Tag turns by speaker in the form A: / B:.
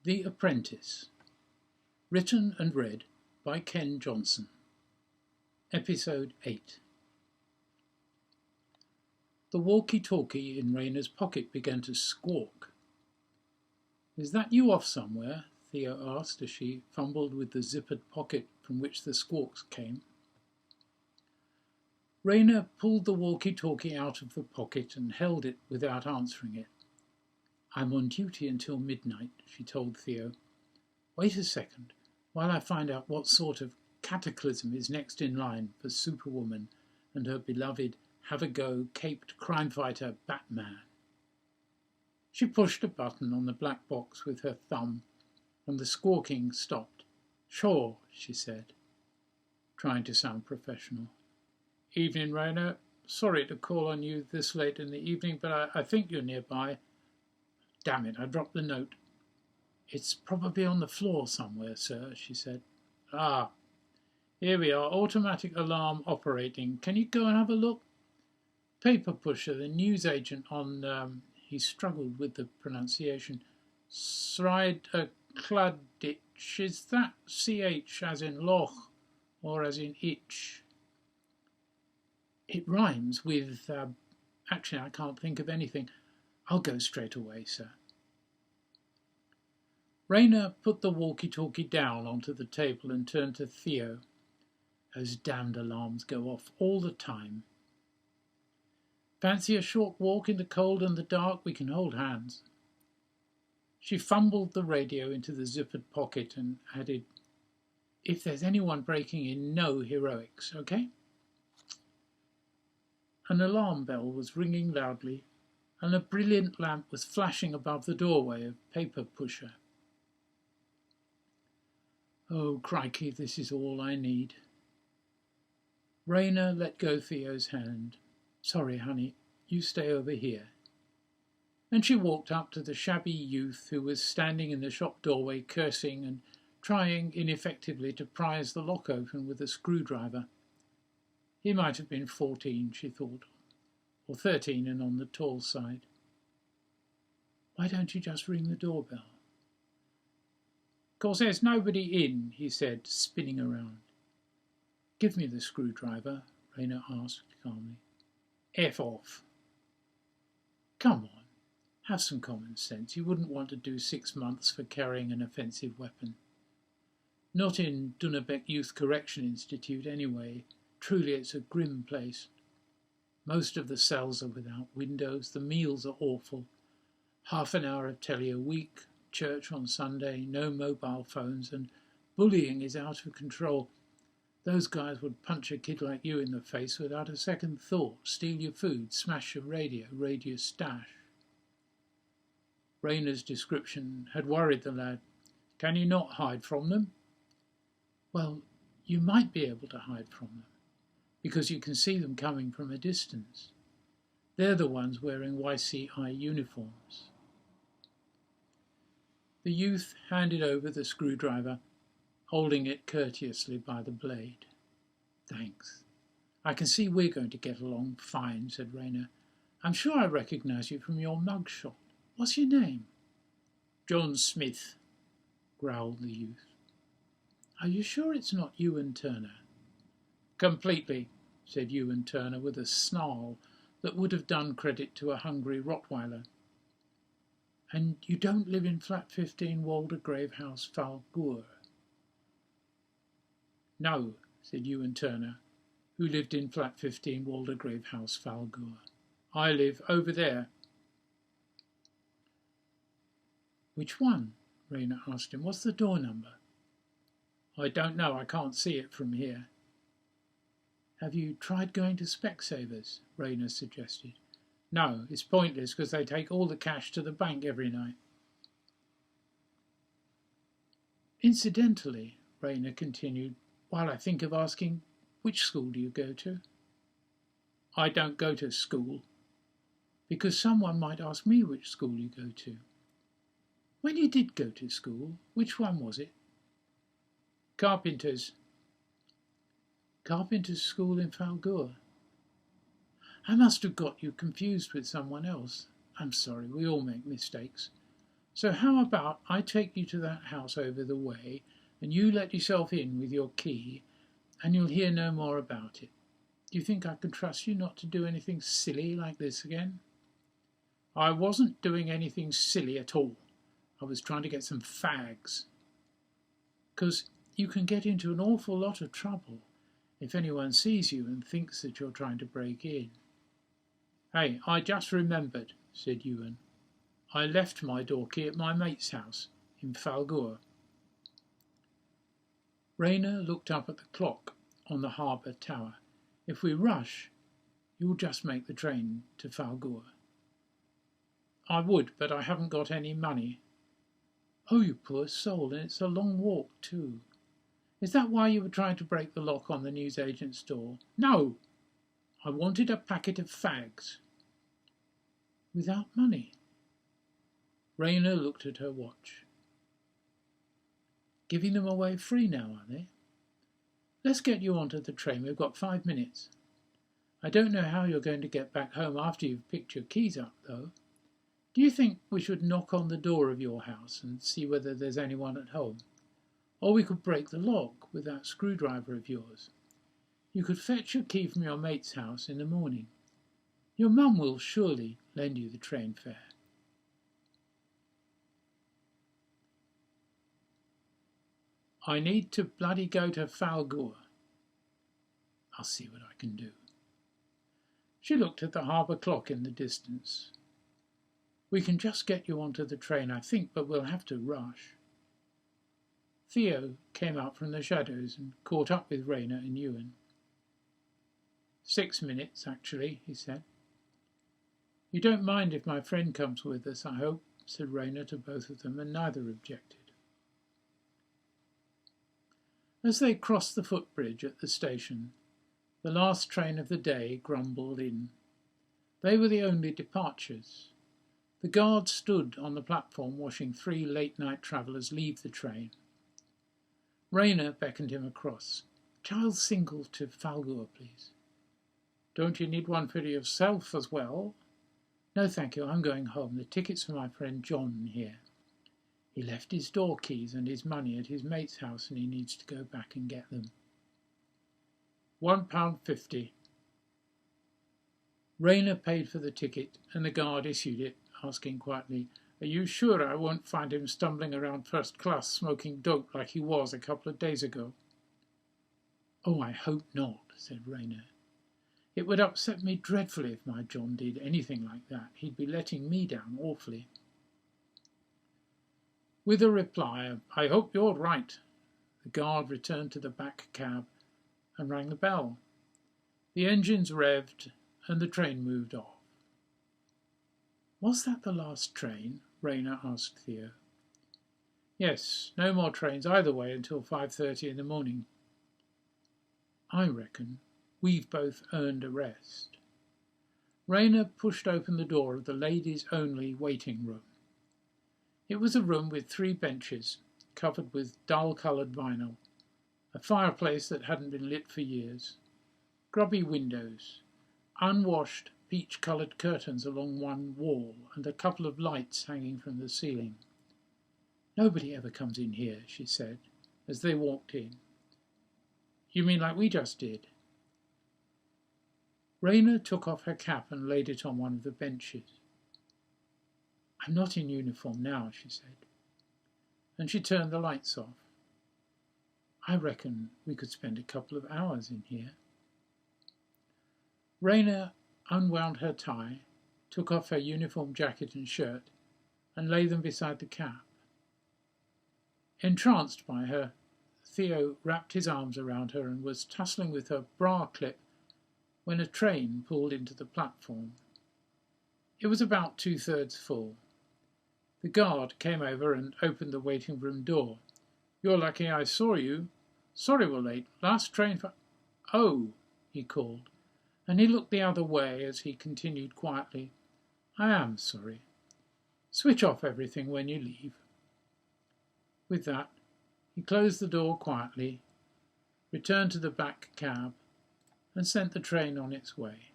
A: The Apprentice. Written and read by Ken Johnson. Episode 8. The walkie-talkie in Rayna's pocket began to squawk. "Is that you off somewhere?" Theo asked as she fumbled with the zippered pocket from which the squawks came. Rayna pulled the walkie-talkie out of the pocket and held it without answering it. "I'm on duty until midnight," she told Theo. "Wait a second, while I find out what sort of cataclysm is next in line for Superwoman and her beloved have-a-go caped crime fighter Batman." She pushed a button on the black box with her thumb, and the squawking stopped. "Sure," she said, trying to sound professional. "Evening, Rayna. Sorry to call on you this late in the evening, but I think you're nearby. Damn it, I dropped the note." "It's probably on the floor somewhere, sir," she said. "Ah, here we are. Automatic alarm operating. Can you go and have a look? Paper pusher, the newsagent on," he struggled with the pronunciation, "Sride Claditch. Is that CH as in loch or as in itch?" "It rhymes with, actually I can't think of anything. I'll go straight away, sir." Rayna put the walkie-talkie down onto the table and turned to Theo. "Those damned alarms go off all the time. Fancy a short walk in the cold and the dark? We can hold hands." She fumbled the radio into the zippered pocket and added, "If there's anyone breaking in, no heroics, okay?" An alarm bell was ringing loudly, and a brilliant lamp was flashing above the doorway of Paper Pusher. "Oh, crikey, this is all I need." Rayna let go Theo's hand. "Sorry, honey, you stay over here." And she walked up to the shabby youth who was standing in the shop doorway cursing and trying ineffectively to prise the lock open with a screwdriver. He might have been 14, she thought, or 13 and on the tall side. "Why don't you just ring the doorbell?" "'Cause there's nobody in," he said, spinning around. "Give me the screwdriver," Rayna asked calmly. "F off." "Come on, have some common sense. You wouldn't want to do 6 months for carrying an offensive weapon. Not in Dunnebeck Youth Correction Institute, anyway. Truly, it's a grim place. Most of the cells are without windows, the meals are awful. Half an hour of telly a week, church on Sunday, no mobile phones, and bullying is out of control. Those guys would punch a kid like you in the face without a second thought, steal your food, smash your radio, raid your stash." Rayna's description had worried the lad. "Can you not hide from them?" "Well, you might be able to hide from them, because you can see them coming from a distance. They're the ones wearing YCI uniforms." The youth handed over the screwdriver, holding it courteously by the blade. "Thanks. I can see we're going to get along fine," said Rayna. "I'm sure I recognise you from your mugshot. What's your name?" "John Smith," growled the youth. "Are you sure it's not Ewan Turner?" "Completely," said Ewan Turner with a snarl that would have done credit to a hungry Rottweiler. "And you don't live in flat 15 Waldegrave House, Falgour?" "No," said Ewan Turner, who lived in flat 15 Waldegrave House, Falgour. "I live over there." "Which one?" Rayna asked him. "What's the door number?" "I don't know. I can't see it from here." "Have you tried going to Specsavers?" Rayna suggested. "No, it's pointless because they take all the cash to the bank every night." "Incidentally," Rayna continued, "while I think of asking, which school do you go to?" "I don't go to school." "Because someone might ask me which school you go to. When you did go to school, which one was it?" "Carpenter's." "Carpenter's school in Falgour. I must have got you confused with someone else. I'm sorry, we all make mistakes. So how about I take you to that house over the way and you let yourself in with your key and you'll hear no more about it. Do you think I can trust you not to do anything silly like this again?" "I wasn't doing anything silly at all. I was trying to get some fags." "'Cause you can get into an awful lot of trouble if anyone sees you and thinks that you're trying to break in." "Hey, I just remembered," said Ewan. "I left my door key at my mate's house in Falgour." Rayner looked up at the clock on the harbour tower. "If we rush, you'll just make the train to Falgour." "I would, but I haven't got any money." "Oh, you poor soul, and it's a long walk too. Is that why you were trying to break the lock on the newsagent's door?" "No, I wanted a packet of fags." "Without money?" Rayner looked at her watch. "Giving them away free now, are they? Let's get you onto the train. We've got 5 minutes. I don't know how you're going to get back home after you've picked your keys up, though. Do you think we should knock on the door of your house and see whether there's anyone at home? Or we could break the lock with that screwdriver of yours. You could fetch your key from your mate's house in the morning. Your mum will surely lend you the train fare." "I need to bloody go to Falgour. I'll see what I can do." She looked at the harbour clock in the distance. "We can just get you onto the train, I think, but we'll have to rush." Theo came out from the shadows and caught up with Rayner and Ewan. 6 minutes, actually," he said. "You don't mind if my friend comes with us, I hope," said Rayner to both of them, and neither objected. As they crossed the footbridge at the station, the last train of the day grumbled in. They were the only departures. The guard stood on the platform watching 3 late-night travellers leave the train. Rayner beckoned him across. "Child single to Falgour, please." "Don't you need one for yourself as well?" "No, thank you, I'm going home. The ticket's for my friend John here. He left his door keys and his money at his mate's house and he needs to go back and get them." £1.50. Rayner paid for the ticket and the guard issued it, asking quietly, "Are you sure I won't find him stumbling around first class smoking dope like he was a couple of days ago?" "Oh, I hope not," said Rayner. "It would upset me dreadfully if my John did anything like that. He'd be letting me down awfully." With a reply, "I hope you're right," the guard returned to the back cab and rang the bell. The engines revved and the train moved off. "Was that the last train?" Rayner asked Theo. "Yes, no more trains either way until 5:30 in the morning." "I reckon we've both earned a rest." Rayner pushed open the door of the ladies-only waiting room. It was a room with 3 benches, covered with dull-coloured vinyl, a fireplace that hadn't been lit for years, grubby windows, unwashed peach-coloured curtains along one wall, and a couple of lights hanging from the ceiling. "Nobody ever comes in here," she said, as they walked in. "You mean like we just did?" Rayner took off her cap and laid it on one of the benches. "I'm not in uniform now," she said, and she turned the lights off. "I reckon we could spend a couple of hours in here." Rayner unwound her tie, took off her uniform jacket and shirt, and laid them beside the cab. Entranced by her, Theo wrapped his arms around her and was tussling with her bra clip when a train pulled into the platform. It was about 2/3 full. The guard came over and opened the waiting room door. "You're lucky I saw you. Sorry we're late. Last train for—" "Oh," he called, and he looked the other way as he continued quietly, "I am sorry. Switch off everything when you leave." With that, he closed the door quietly, returned to the back cab, and sent the train on its way.